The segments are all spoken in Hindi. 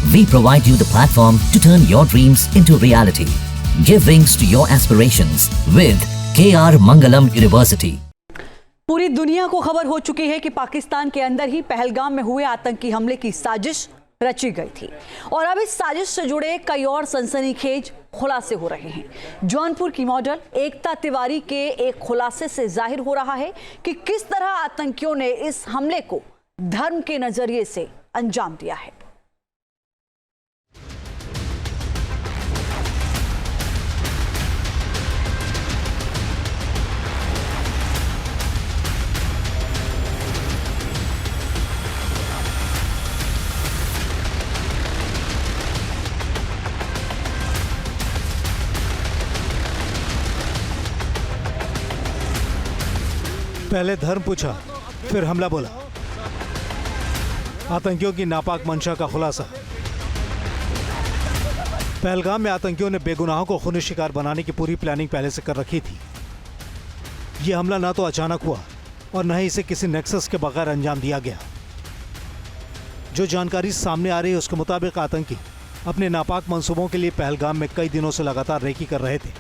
We provide you the platform to turn your dreams into reality. Give wings to your aspirations with KR Mangalam University. पूरी दुनिया को खबर हो चुकी है कि पाकिस्तान के अंदर ही पहलगाम में हुए आतंकी हमले की साजिश रची गई थी और अब इस साजिश से जुड़े कई और सनसनीखेज खुलासे हो रहे हैं। जौनपुर की मॉडल एकता तिवारी के एक खुलासे से जाहिर हो रहा है कि किस तरह आतंकियों ने इस हमले को धर्म के नजरिए से अंजाम दिया है। पहले धर्म पूछा, फिर हमला बोला। आतंकियों की नापाक मंशा का खुलासा। पहलगाम में आतंकियों ने बेगुनाहों को खूनी शिकार बनाने की पूरी प्लानिंग पहले से कर रखी थी। यह हमला ना तो अचानक हुआ और न ही इसे किसी नेक्सस के बगैर अंजाम दिया गया। जो जानकारी सामने आ रही है उसके मुताबिक आतंकी अपने नापाक मंसूबों के लिए पहलगाम में कई दिनों से लगातार रेकी कर रहे थे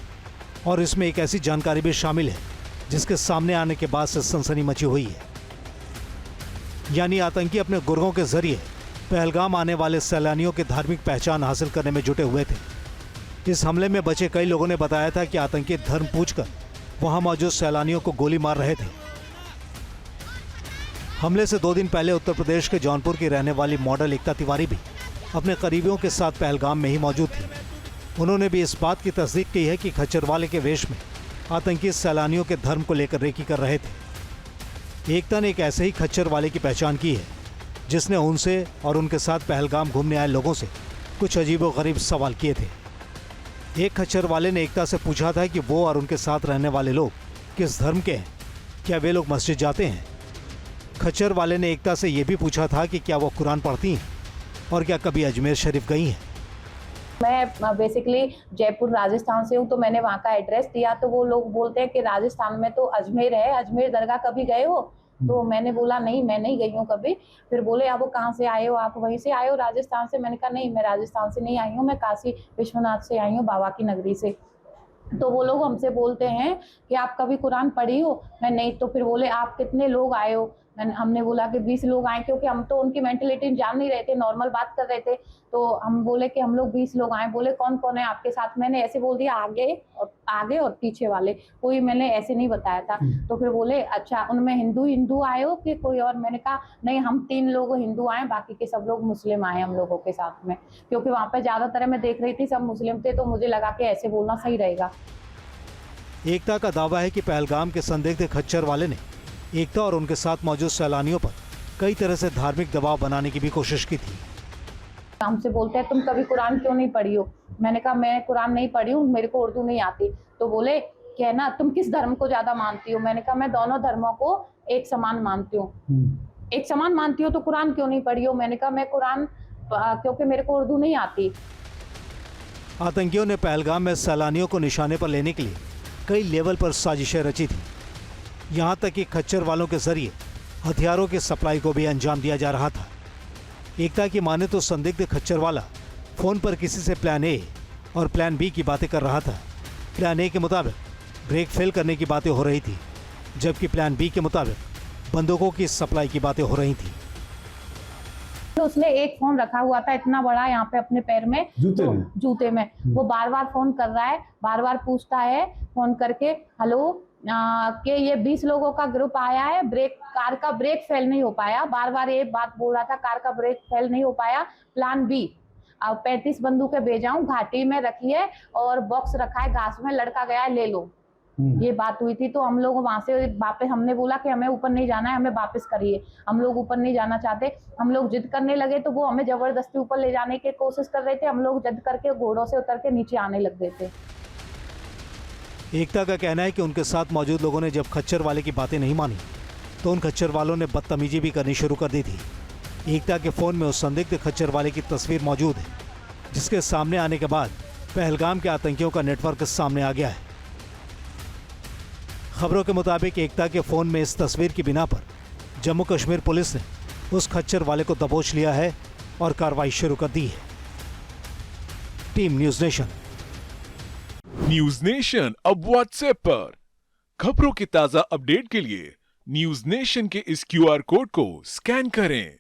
और इसमें एक ऐसी जानकारी भी शामिल है जिसके सामने आने के बाद से सनसनी मची हुई है। यानी आतंकी अपने गुर्गों के जरिए पहलगाम आने वाले सैलानियों की धार्मिक पहचान हासिल करने में जुटे हुए थे। इस हमले में बचे कई लोगों ने बताया था कि आतंकी धर्म पूछकर वहां मौजूद सैलानियों को गोली मार रहे थे। हमले से 2 दिन पहले उत्तर प्रदेश के जौनपुर की रहने वाली मॉडल एकता तिवारी भी अपने करीबियों के साथ पहलगाम में ही मौजूद थी। उन्होंने भी इस बात की तस्दीक की है कि खच्चरवाले के वेश में आतंकी सैलानियों के धर्म को लेकर रेकी कर रहे थे। एकता ने एक ऐसे ही खच्चर वाले की पहचान की है जिसने उनसे और उनके साथ पहलगाम घूमने आए लोगों से कुछ अजीबोगरीब सवाल किए थे। एक खच्चर वाले ने एकता से पूछा था कि वो और उनके साथ रहने वाले लोग किस धर्म के हैं, क्या वे लोग मस्जिद जाते हैं। खच्चर वाले ने एकता से ये भी पूछा था कि क्या वो कुरान पढ़ती हैं और क्या कभी अजमेर शरीफ गई हैं। मैं बेसिकली जयपुर राजस्थान से हूँ, तो मैंने वहाँ का एड्रेस दिया तो वो लोग बोलते हैं कि राजस्थान में तो अजमेर है, अजमेर दरगाह कभी गए हो? तो मैंने बोला नहीं, मैं नहीं गई हूँ कभी। फिर बोले आप वो कहाँ से आए हो, आप वहीं से आए हो राजस्थान से? मैंने कहा नहीं, मैं राजस्थान से नहीं आई हूँ, मैं काशी विश्वनाथ से आई हूँ, बाबा की नगरी से। तो वो लोग हमसे बोलते हैं कि आप कभी कुरान पढ़ी हो? मैं नहीं। तो फिर बोले आप कितने लोग आए हो? हमने बोला कि 20 लोग आए, क्योंकि हम तो उनकी मेंटलिटी जान नहीं रहे थे, नॉर्मल बात कर रहे थे। तो हम बोले कि हम लोग 20 लोग आए। बोले कौन कौन है आपके साथ? मैंने ऐसे बोल दिया आगे और पीछे वाले, कोई मैंने ऐसे नहीं बताया था। तो फिर बोले अच्छा उनमें हिंदू आए हो कि कोई और? मैंने कहा नहीं, हम 3 लोग हिंदू आए, बाकी के सब लोग मुस्लिम आए हम लोगों के साथ में, क्योंकि वहाँ पे ज्यादातर मैं देख रही थी सब मुस्लिम थे, तो मुझे लगा कि ऐसे बोलना सही रहेगा। एकता का दावा है कि पहलगाम के संदिग्ध खच्चर वाले ने एकता और उनके साथ मौजूद सैलानियों पर कई तरह से धार्मिक दबाव बनाने की भी कोशिश की थी। हमसे बोलते हैं तुम कभी कुरान क्यों नहीं पढ़ी हो? मैंने कहा मैं कुरान नहीं पढ़ी हूँ, मेरे को उर्दू नहीं आती। तो बोले कि है ना, तुम किस धर्म को ज्यादा मानती हो? मैंने कहा मैं दोनों धर्मों को एक समान मानती हूँ। एक समान मानती हो तो कुरान क्यों नहीं पढ़ी हो? मैंने कहा मैं कुरान क्योंकि मेरे को उर्दू नहीं आती। आतंकियों ने पहलगाम में सैलानियों को निशाने पर लेने के लिए कई लेवल पर साजिशें रची थी। यहाँ तक कि खच्चर वालों के जरिए हथियारों की सप्लाई को भी अंजाम दिया जा रहा था। एकता की माने तो संदिग्ध खच्चर वाला फोन पर किसी से प्लान ए और प्लान बी की बातें कर रहा था। प्लान ए के मुताबिक ब्रेक फेल करने की बातें हो रही थी, जबकि प्लान बी के मुताबिक बंदूकों की सप्लाई की बातें हो रही थी। उसने एक फोन रखा हुआ था इतना बड़ा यहाँ पे अपने पैर में, जूते में। वो बार बार फोन कर रहा है, बार बार पूछता है फोन करके हेलो कि ये 20 लोगों का ग्रुप आया है, कार का ब्रेक फेल नहीं हो पाया। बार बार ये बात बोल रहा था, कार का ब्रेक फेल नहीं हो पाया। प्लान बी 35 बंदूकें भेजाऊं, घाटी में रखी है और बॉक्स रखा है घास में, लड़का गया है ले लो। ये बात हुई थी। तो हम लोग वहां से वापस, हमने बोला कि हमें ऊपर नहीं जाना है, हमें वापस करिए। हम लोग ऊपर नहीं जाना चाहते। हम लोग जिद करने लगे तो वो हमें जबरदस्ती ऊपर ले जाने की कोशिश कर रहे थे। हम लोग जिद करके घोड़ों से उतर के नीचे आने लग गए थे। एकता का कहना है कि उनके साथ मौजूद लोगों ने जब खच्चर वाले की बातें नहीं मानी तो उन खच्चर वालों ने बदतमीजी भी करनी शुरू कर दी थी। एकता के फोन में उस संदिग्ध खच्चर वाले की तस्वीर मौजूद है, जिसके सामने आने के बाद पहलगाम के आतंकियों का नेटवर्क सामने आ गया है। खबरों के मुताबिक एकता के फोन में इस तस्वीर की बिना पर जम्मू कश्मीर पुलिस ने उस खच्चर वाले को दबोच लिया है और कार्रवाई शुरू कर दी है। Team news nation. News nation अब व्हाट्सएप पर खबरों के ताजा अपडेट के लिए न्यूज नेशन के इस क्यूआर कोड को स्कैन करें।